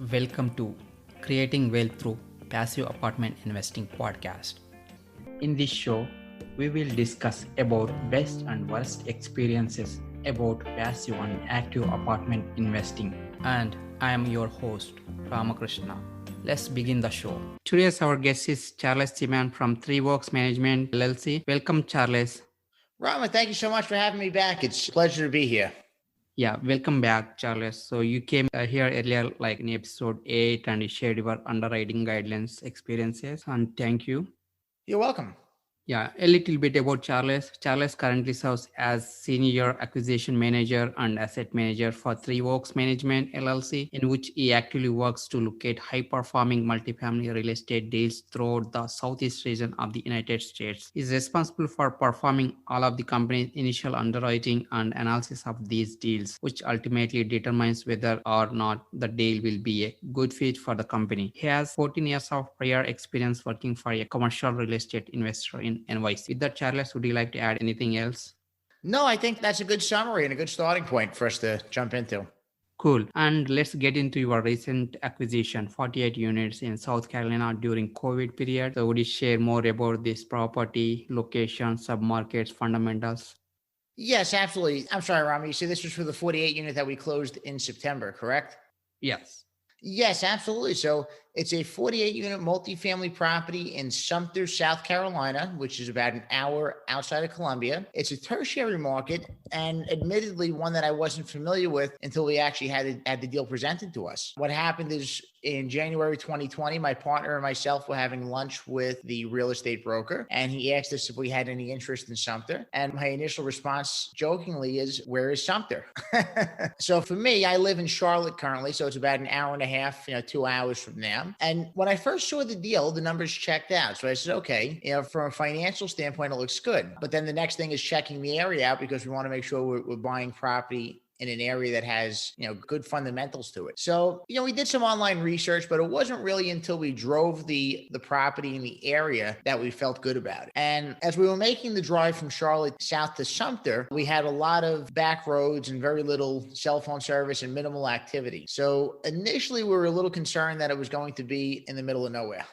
Welcome to Creating Wealth Through Passive Apartment Investing podcast. In this show, we will discuss about best and worst experiences about passive and active apartment investing. And I am your host, Ramakrishna. Let's begin the show. Today's our guest is Charles Siman from Three Works Management LLC. Welcome, Charles. Rama, thank you so much for having me back. It's a pleasure to be here. Yeah, welcome back, Charles. So you came here earlier, like in episode 8, and you shared your underwriting guidelines experiences. And thank you. You're welcome. Yeah, a little bit about Charles. Charles currently serves as Senior Acquisition Manager and Asset Manager for Three Oaks Management LLC, in which he actively works to locate high-performing multifamily real estate deals throughout the southeast region of the United States. He is responsible for performing all of the company's initial underwriting and analysis of these deals, which ultimately determines whether or not the deal will be a good fit for the company. He has 14 years of prior experience working for a commercial real estate investor in NYC. With that, Charles, would you like to add anything else? No, I think that's a good summary and a good starting point for us to jump into. Cool. And let's get into your recent acquisition, 48 units in South Carolina during COVID period. So would you share more about this property, location, submarkets, fundamentals? Yes, absolutely. I'm sorry, Rama. You said this was for the 48 unit that we closed in September, correct? Yes. Yes, absolutely. So it's a 48 unit multifamily property in Sumter, South Carolina, which is about an hour outside of Columbia. It's a tertiary market and admittedly one that I wasn't familiar with until we actually had the deal presented to us. What happened is in January 2020, my partner and myself were having lunch with the real estate broker, and he asked us if we had any interest in Sumter. And my initial response jokingly is, where is Sumter? So for me, I live in Charlotte currently, so it's about an hour and a half, 2 hours from there. And when I first saw the deal, the numbers checked out. So I said, okay, from a financial standpoint, it looks good. But then the next thing is checking the area out because we want to make sure we're buying property in an area that has, good fundamentals to it. So, we did some online research, but it wasn't really until we drove the property in the area that we felt good about it. And as we were making the drive from Charlotte south to Sumter, we had a lot of back roads and very little cell phone service and minimal activity. So initially we were a little concerned that it was going to be in the middle of nowhere.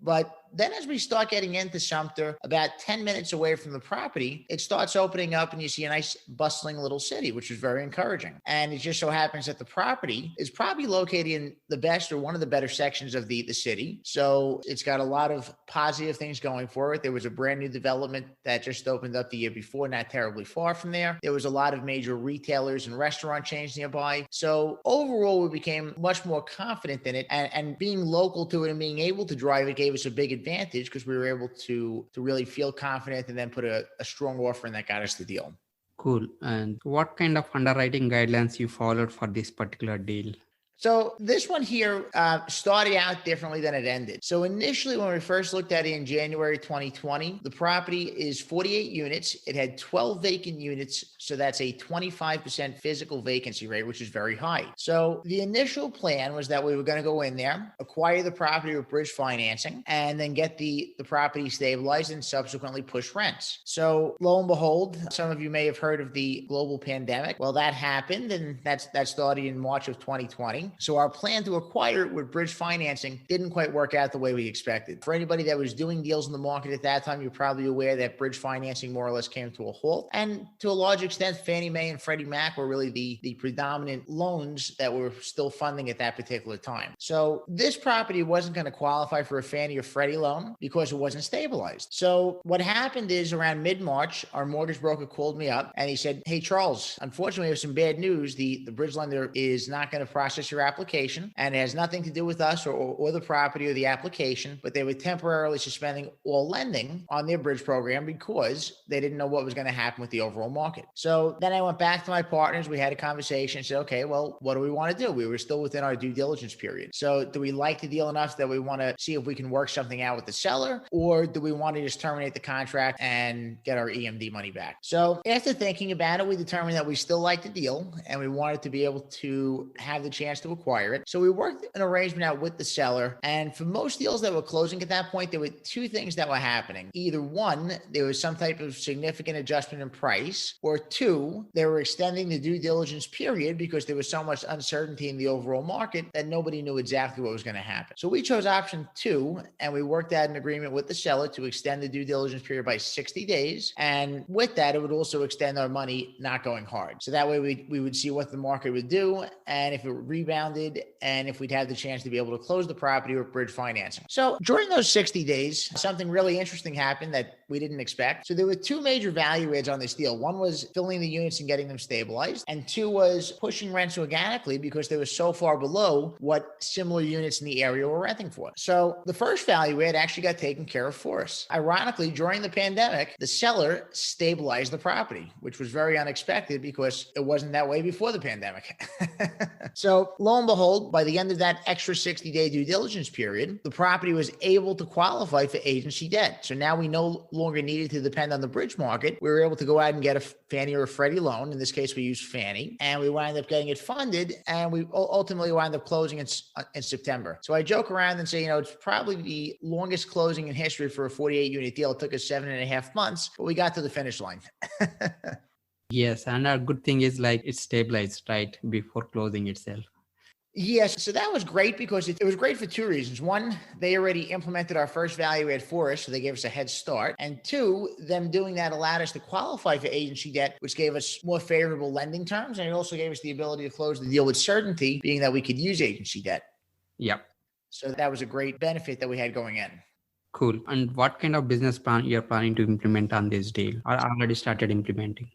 But then as we start getting into Sumter, about 10 minutes away from the property, it starts opening up and you see a nice bustling little city, which is very encouraging. And it just so happens that the property is probably located in the best or one of the better sections of the city. So it's got a lot of positive things going for it. There was a brand new development that just opened up the year before, not terribly far from there. There was a lot of major retailers and restaurant chains nearby. So overall, we became much more confident in it, and being local to it and being able to drive it gave us a big advantage because we were able to really feel confident and then put a strong offer in that got us the deal. Cool. And what kind of underwriting guidelines you followed for this particular deal? So this one here started out differently than it ended. So initially, when we first looked at it in January 2020, the property is 48 units. It had 12 vacant units. So that's a 25% physical vacancy rate, which is very high. So the initial plan was that we were going to go in there, acquire the property with bridge financing, and then get the property stabilized and subsequently push rents. So lo and behold, some of you may have heard of the global pandemic. Well, that happened, and that started in March of 2020. So our plan to acquire it with bridge financing didn't quite work out the way we expected. For anybody that was doing deals in the market at that time, you're probably aware that bridge financing more or less came to a halt. And to a large extent, Fannie Mae and Freddie Mac were really the predominant loans that were still funding at that particular time. So this property wasn't going to qualify for a Fannie or Freddie loan because it wasn't stabilized. So what happened is around mid-March, our mortgage broker called me up and he said, hey, Charles, unfortunately, we have some bad news. The bridge lender is not going to process your application, and it has nothing to do with us or the property or the application, but they were temporarily suspending all lending on their bridge program because they didn't know what was going to happen with the overall market. So then I went back to my partners. We had a conversation and said, okay, well, what do we want to do? We were still within our due diligence period. So do we like the deal enough that we want to see if we can work something out with the seller, or do we want to just terminate the contract and get our EMD money back? So after thinking about it, we determined that we still like the deal and we wanted to be able to have the chance to acquire it. So we worked an arrangement out with the seller. And for most deals that were closing at that point, there were two things that were happening. Either one, there was some type of significant adjustment in price, or two, they were extending the due diligence period because there was so much uncertainty in the overall market that nobody knew exactly what was going to happen. So we chose option two, and we worked out an agreement with the seller to extend the due diligence period by 60 days. And with that, it would also extend our money not going hard. So that way we would see what the market would do, and if it rebounded, and if we'd have the chance to be able to close the property with bridge financing. So during those 60 days, something really interesting happened that we didn't expect. So there were two major value adds on this deal. One was filling the units and getting them stabilized, and two was pushing rents organically because they were so far below what similar units in the area were renting for. So the first value add actually got taken care of for us. Ironically, during the pandemic, the seller stabilized the property, which was very unexpected because it wasn't that way before the pandemic. So lo and behold, by the end of that extra 60-day due diligence period, the property was able to qualify for agency debt. So now we no longer needed to depend on the bridge market. We were able to go out and get a Fannie or a Freddie loan. In this case, we used Fannie, and we wound up getting it funded, and we ultimately wound up closing in September. So I joke around and say, it's probably the longest closing in history for a 48-unit deal. It took us 7.5 months, but we got to the finish line. Yes, and a good thing is like it's stabilized right before closing itself. Yes. So that was great because it was great for two reasons. One, they already implemented our first value add for us, so they gave us a head start. And two, them doing that allowed us to qualify for agency debt, which gave us more favorable lending terms. And it also gave us the ability to close the deal with certainty, being that we could use agency debt. Yep. So that was a great benefit that we had going in. Cool. And what kind of business plan you're planning to implement on this deal, or already started implementing?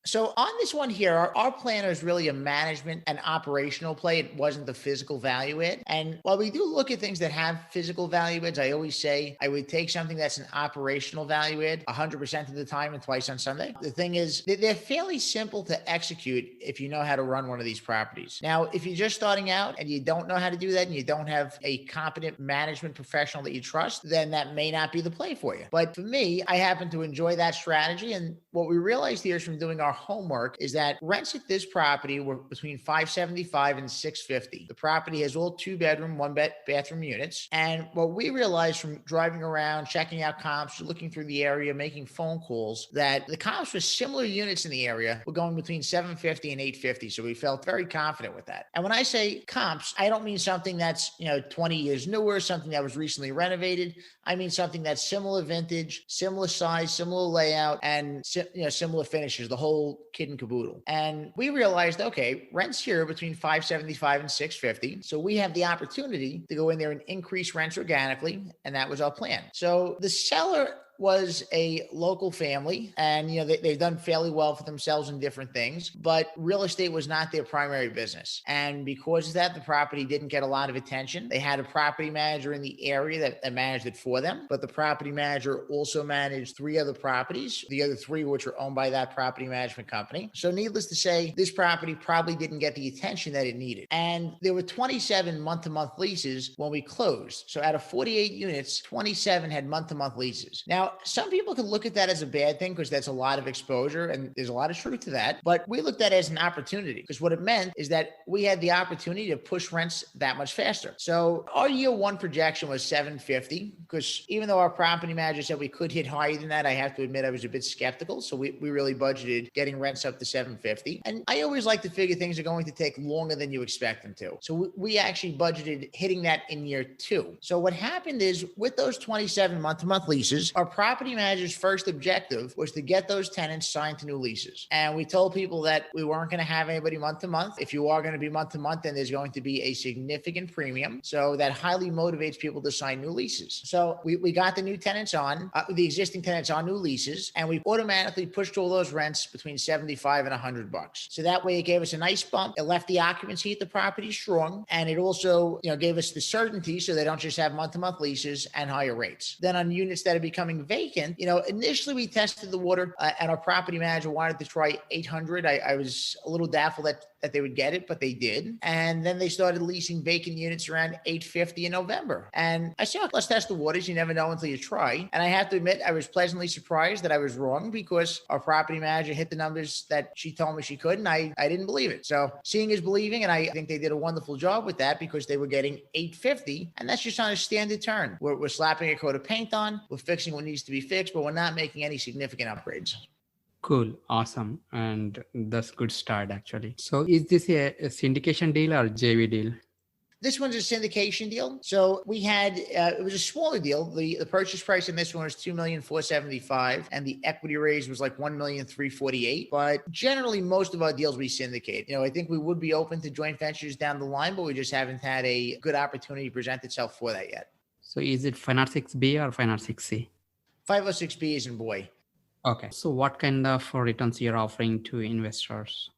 So on this one here, our plan is really a management and operational play. It wasn't the physical value add. And while we do look at things that have physical value adds, I always say I would take something that's an operational value add 100% of the time and twice on Sunday. The thing is, they're fairly simple to execute if you know how to run one of these properties. Now, if you're just starting out and you don't know how to do that and you don't have a competent management professional that you trust, then that may not be the play for you. But for me, I happen to enjoy that strategy. And what we realized here is from doing our homework is that rents at this property were between $575 and $650. The property has all 2-bedroom, 1-bathroom units. And what we realized from driving around, checking out comps, looking through the area, making phone calls, that the comps for similar units in the area were going between $750 and $850. So we felt very confident with that. And when I say comps, I don't mean something that's 20 years newer, something that was recently renovated. I mean something that's similar vintage, similar size, similar layout, and similar finishes, the whole kit and caboodle. And we realized, okay, rents here are between $575 and $650. So we have the opportunity to go in there and increase rents organically. And that was our plan. So the seller was a local family, and they've done fairly well for themselves in different things, but real estate was not their primary business. And because of that, the property didn't get a lot of attention. They had a property manager in the area that managed it for them, but the property manager also managed 3 other properties, the other 3 which were owned by that property management company. So needless to say, this property probably didn't get the attention that it needed. And there were 27 month-to-month leases when we closed. So out of 48 units, 27 had month-to-month leases. Now, some people could look at that as a bad thing because that's a lot of exposure, and there's a lot of truth to that. But we looked at it as an opportunity, because what it meant is that we had the opportunity to push rents that much faster. So our year one projection was $750, because even though our property manager said we could hit higher than that, I have to admit I was a bit skeptical. So we really budgeted getting rents up to $750. And I always like to figure things are going to take longer than you expect them to. So we actually budgeted hitting that in year 2. So what happened is, with those 27 month-to-month leases, our property manager's first objective was to get those tenants signed to new leases. And we told people that we weren't going to have anybody month to month. If you are going to be month to month, then there's going to be a significant premium. So that highly motivates people to sign new leases. So we got the new tenants on, the existing tenants on new leases, and we automatically pushed all those rents between $75 and $100. So that way it gave us a nice bump. It left the occupancy at the property strong. And it also, gave us the certainty so they don't just have month to month leases and higher rates. Then on units that are becoming vacant, initially we tested the water and our property manager wanted to try 800. I was a little doubtful that they would get it, but they did. And then they started leasing vacant units around 850 in November. And I said, "Oh, let's test the waters. You never know until you try." And I have to admit, I was pleasantly surprised that I was wrong because our property manager hit the numbers that she told me she could, and I didn't believe it. So seeing is believing, and I think they did a wonderful job with that because they were getting 850, and that's just on a standard turn. We're slapping a coat of paint on, we're fixing what needs to be fixed, but we're not making any significant upgrades. Cool. Awesome. And that's good start actually. So is this a syndication deal or JV deal? This one's a syndication deal. So we had, it was a smaller deal. The purchase price in this one was $2,475,000 and the equity raise was like $1,348,000. But generally most of our deals we syndicate. I think we would be open to joint ventures down the line, but we just haven't had a good opportunity present itself for that yet. So is it 506B or 506C? 506B is in boy. Okay. So what kind of returns you're offering to investors?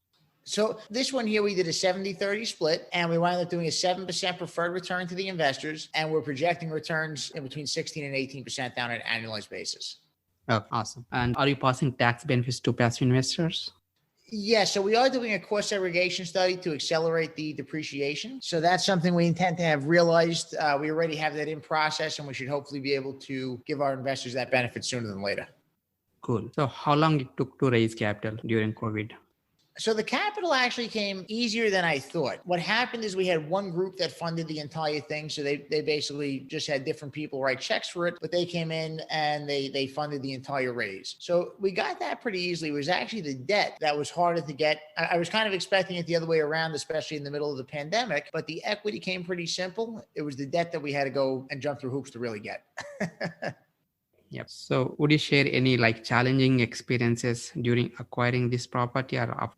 So this one here, we did a 70-30 split and we wound up doing a 7% preferred return to the investors. And we're projecting returns in between 16 and 18% down on an annualized basis. Oh, awesome. And are you passing tax benefits to passive investors? Yeah, so we are doing a cost segregation study to accelerate the depreciation. So that's something we intend to have realized. We already have that in process and we should hopefully be able to give our investors that benefit sooner than later. Cool. So how long it took to raise capital during COVID? So the capital actually came easier than I thought. What happened is we had one group that funded the entire thing. So they basically just had different people write checks for it, but they came in and they funded the entire raise. So we got that pretty easily. It was actually the debt that was harder to get. I was kind of expecting it the other way around, especially in the middle of the pandemic, but the equity came pretty simple. It was the debt that we had to go and jump through hoops to really get. Yep. So would you share any challenging experiences during acquiring this property or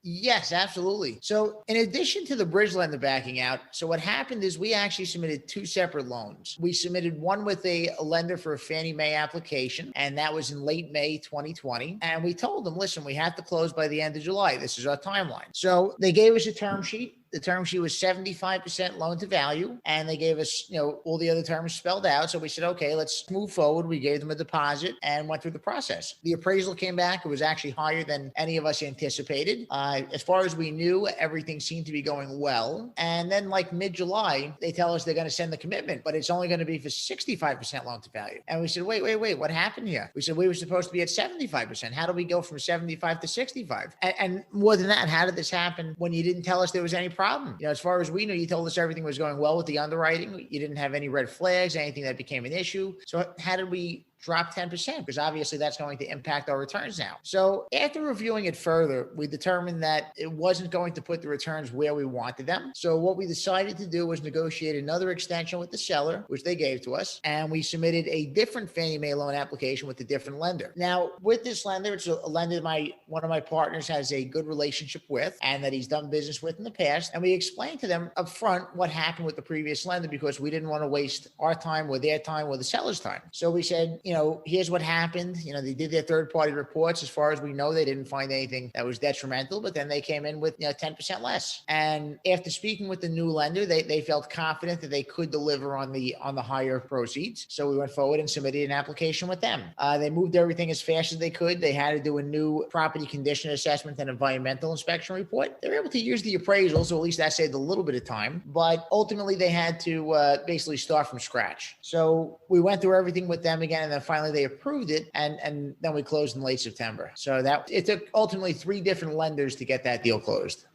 Yes, absolutely. So in addition to the bridge lender backing out, so what happened is we actually submitted two separate loans. We submitted one with a lender for a Fannie Mae application, and that was in late May 2020. And we told them, listen, we have to close by the end of July. This is our timeline. So they gave us a term sheet. The term sheet was 75% loan to value, and they gave us, all the other terms spelled out. So we said, okay, let's move forward. We gave them a deposit and went through the process. The appraisal came back. It was actually higher than any of us anticipated. As far as we knew, everything seemed to be going well. And then like mid-July, they tell us they're going to send the commitment, but it's only going to be for 65% loan to value. And we said, wait, what happened here? We said, we were supposed to be at 75%. How do we go from 75 to 65? And more than that, how did this happen when you didn't tell us there was any problem? As far as we know, you told us everything was going well with the underwriting. You didn't have any red flags, anything that became an issue. So how did we drop 10%? Because obviously that's going to impact our returns now. So after reviewing it further, we determined that it wasn't going to put the returns where we wanted them. So what we decided to do was negotiate another extension with the seller, which they gave to us. And we submitted a different Fannie Mae loan application with a different lender. Now with this lender, it's a lender one of my partners has a good relationship with and that he's done business with in the past. And we explained to them up front what happened with the previous lender because we didn't want to waste our time or their time or the seller's time. So we said, here's what happened. They did their third-party reports. As far as we know, they didn't find anything that was detrimental, but then they came in with 10% less. And after speaking with the new lender, they felt confident that they could deliver on the higher proceeds. So we went forward and submitted an application with them. They moved everything as fast as they could. They had to do a new property condition assessment and environmental inspection report. They were able to use the appraisal, so at least that saved a little bit of time. But ultimately, they had to basically start from scratch. So we went through everything with them again, and then finally they approved it, and then we closed in late September. So that it took ultimately 3 different lenders to get that deal closed.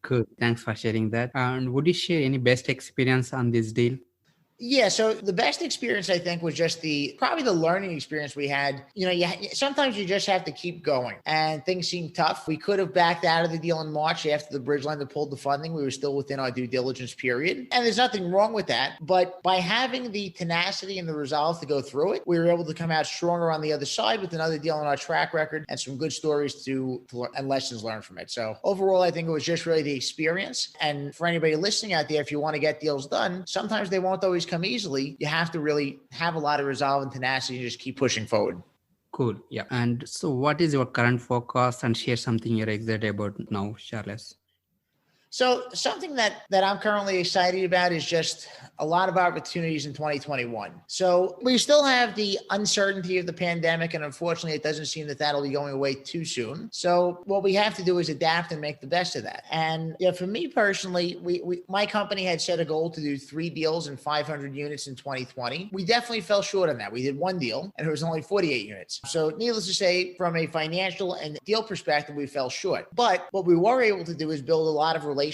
Cool. Thanks for sharing that. And would you share any best experience on this deal? Yeah. So the best experience, I think, was just probably the learning experience we had. Sometimes you just have to keep going and things seem tough. We could have backed out of the deal in March after the bridge lender pulled the funding. We were still within our due diligence period. And there's nothing wrong with that. But by having the tenacity and the resolve to go through it, we were able to come out stronger on the other side with another deal on our track record and some good stories and lessons learned from it. So overall, I think it was just really the experience. And for anybody listening out there, if you want to get deals done, sometimes they won't always come easily. You have to really have a lot of resolve and tenacity and just keep pushing forward. Cool. Yeah. And so what is your current focus, and share something you're excited about now, Charles? So something that I'm currently excited about is just a lot of opportunities in 2021. So we still have the uncertainty of the pandemic, and unfortunately, it doesn't seem that that'll be going away too soon. So what we have to do is adapt and make the best of that. And for me personally, my company had set a goal to do 3 deals and 500 units in 2020. We definitely fell short on that. We did 1 deal, and it was only 48 units. So needless to say, from a financial and deal perspective, we fell short. But what we were able to do is build a lot of relationships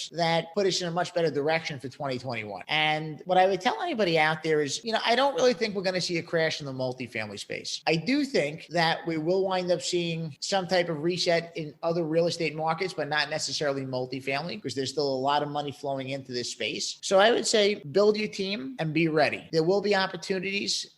that put us in a much better direction for 2021. And what I would tell anybody out there is, I don't really think we're going to see a crash in the multifamily space. I do think that we will wind up seeing some type of reset in other real estate markets, but not necessarily multifamily, because there's still a lot of money flowing into this space. So I would say build your team and be ready. There will be opportunities.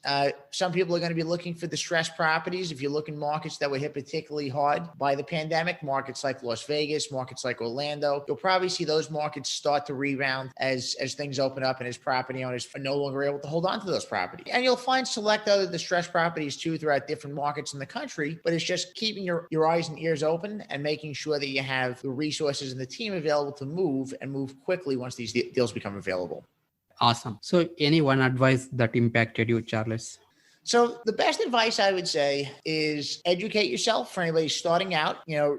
Some people are going to be looking for distressed properties. If you look in markets that were hit particularly hard by the pandemic, markets like Las Vegas, markets like Orlando, you'll probably see those markets start to rebound as things open up and as property owners are no longer able to hold on to those properties. And you'll find select other distressed properties too throughout different markets in the country, but it's just keeping your eyes and ears open and making sure that you have the resources and the team available to move quickly once these deals become available. Awesome. So any one advice that impacted you, Charles? So the best advice I would say is educate yourself for anybody starting out,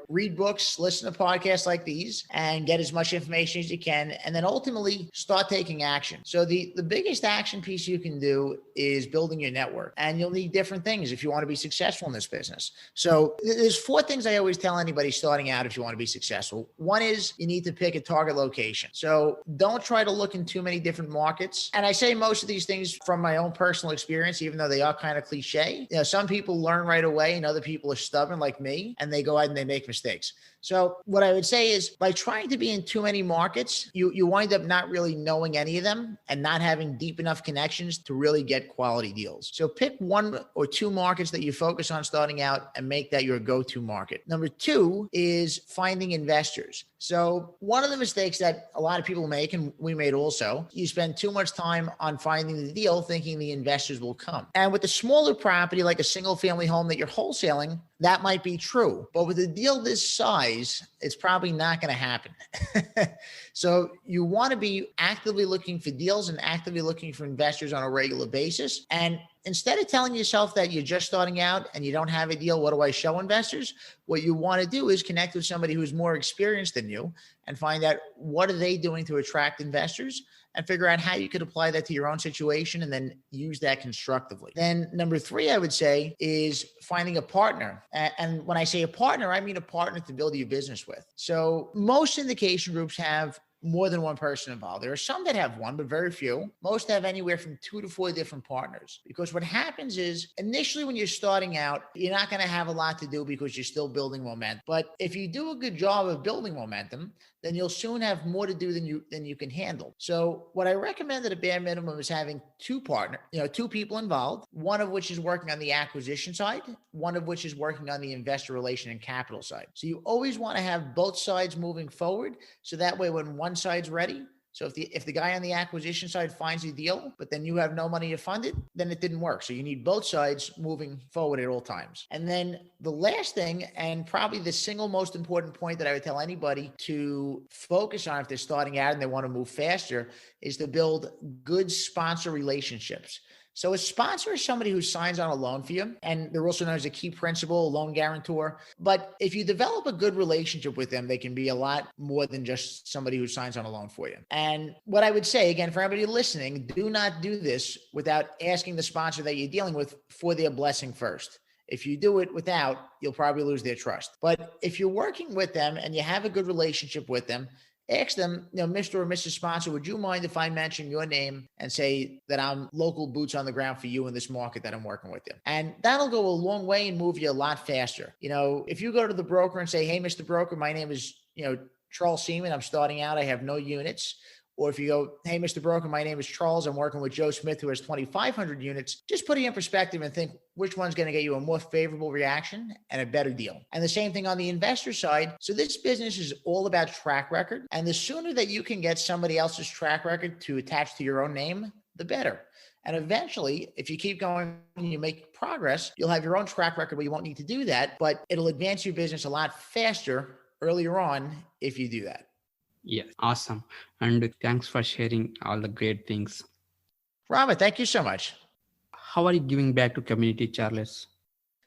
read books, listen to podcasts like these, and get as much information as you can. And then ultimately start taking action. So the biggest action piece you can do is building your network, and you'll need different things if you want to be successful in this business. So there's 4 things I always tell anybody starting out if you want to be successful. One is you need to pick a target location. So don't try to look in too many different markets. And I say most of these things from my own personal experience, even though they are kind of cliche. Some people learn right away and other people are stubborn like me, and they go out and they make mistakes. So what I would say is by trying to be in too many markets, you wind up not really knowing any of them and not having deep enough connections to really get quality deals. So pick 1 or 2 markets that you focus on starting out and make that your go-to market. Number 2 is finding investors. So one of the mistakes that a lot of people make, and we made also, you spend too much time on finding the deal thinking the investors will come. And with a smaller property like a single family home that you're wholesaling, that might be true. But with a deal this size, it's probably not going to happen. So you want to be actively looking for deals and actively looking for investors on a regular basis. And instead of telling yourself that you're just starting out and you don't have a deal, what do I show investors? What you want to do is connect with somebody who's more experienced than you and find out what are they doing to attract investors, and figure out how you could apply that to your own situation and then use that constructively. Then number 3, I would say, is finding a partner. And when I say a partner, I mean a partner to build your business with. So most syndication groups have more than one person involved. There are some that have one, but very few. Most have anywhere from 2 to 4 different partners. Because what happens is initially when you're starting out, you're not going to have a lot to do because you're still building momentum. But if you do a good job of building momentum, then you'll soon have more to do than you can handle. So what I recommend at a bare minimum is having 2 people involved, one of which is working on the acquisition side, one of which is working on the investor relation and capital side. So you always want to have both sides moving forward. So that way, when one side's ready, so if the guy on the acquisition side finds a deal, but then you have no money to fund it, then it didn't work. So you need both sides moving forward at all times. And then the last thing, and probably the single most important point that I would tell anybody to focus on if they're starting out and they want to move faster, is to build good sponsor relationships. So a sponsor is somebody who signs on a loan for you, and they're also known as a key principal, a loan guarantor. But if you develop a good relationship with them, they can be a lot more than just somebody who signs on a loan for you. And what I would say, again, for everybody listening, do not do this without asking the sponsor that you're dealing with for their blessing first. If you do it without, you'll probably lose their trust. But if you're working with them and you have a good relationship with them, ask them, Mr. or Mrs. Sponsor, would you mind if I mention your name and say that I'm local boots on the ground for you in this market that I'm working with you? And that'll go a long way and move you a lot faster. If you go to the broker and say, hey, Mr. Broker, my name is, Charles Seaman. I'm starting out. I have no units. Or if you go, hey, Mr. Broker, my name is Charles. I'm working with Joe Smith, who has 2,500 units. Just put it in perspective and think which one's going to get you a more favorable reaction and a better deal. And the same thing on the investor side. So this business is all about track record. And the sooner that you can get somebody else's track record to attach to your own name, the better. And eventually, if you keep going and you make progress, you'll have your own track record where you won't need to do that, but it'll advance your business a lot faster earlier on if you do that. Yes, awesome. And thanks for sharing all the great things. Rama, thank you so much. How are you giving back to community, Charles?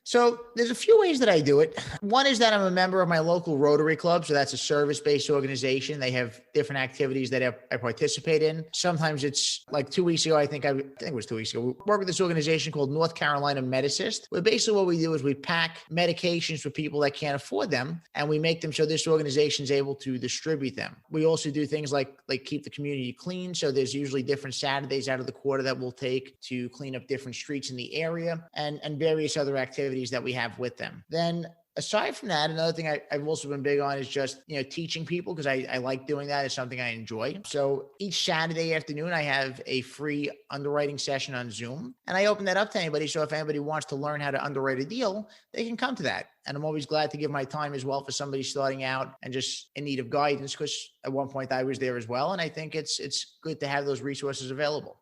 So there's a few ways that I do it. One is that I'm a member of my local Rotary Club. So that's a service-based organization. They have different activities that I participate in. Sometimes it's like 2 weeks ago, I think it was 2 weeks ago. We work with this organization called North Carolina Medicist, where basically what we do is we pack medications for people that can't afford them, and we make them so this organization is able to distribute them. We also do things like keep the community clean. So there's usually different Saturdays out of the quarter that we'll take to clean up different streets in the area, and various other activities that we have with them. Then aside from that, another thing I've also been big on is just, teaching people, because I like doing that. It's something I enjoy. So each Saturday afternoon, I have a free underwriting session on Zoom, and I open that up to anybody. So if anybody wants to learn how to underwrite a deal, they can come to that. And I'm always glad to give my time as well for somebody starting out and just in need of guidance, because at one point I was there as well. And I think it's good to have those resources available.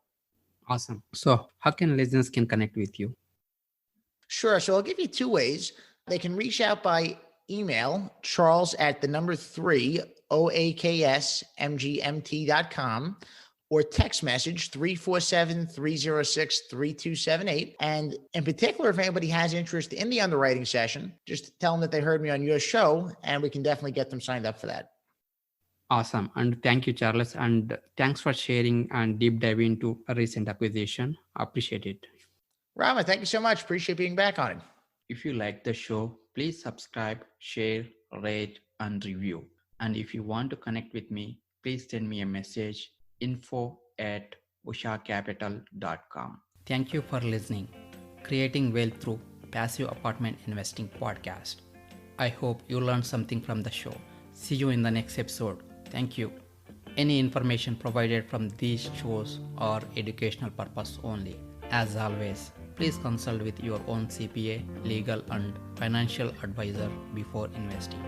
Awesome. So how can listeners can connect with you? Sure. So I'll give you two ways. They can reach out by email, Charles at 3 OAKSMGMT.com, or text message 347-306-3278. And in particular, if anybody has interest in the underwriting session, just tell them that they heard me on your show, and we can definitely get them signed up for that. Awesome. And thank you, Charles. And thanks for sharing and deep dive into a recent acquisition. Appreciate it. Rama, thank you so much. Appreciate being back on it. If you like the show, please subscribe, share, rate, and review. And if you want to connect with me, please send me a message info@ushacapital.com. Thank you for listening. Creating Wealth Through Passive Apartment Investing podcast. I hope you learned something from the show. See you in the next episode. Thank you. Any information provided from these shows are educational purpose only. As always, please consult with your own CPA, legal and financial advisor before investing.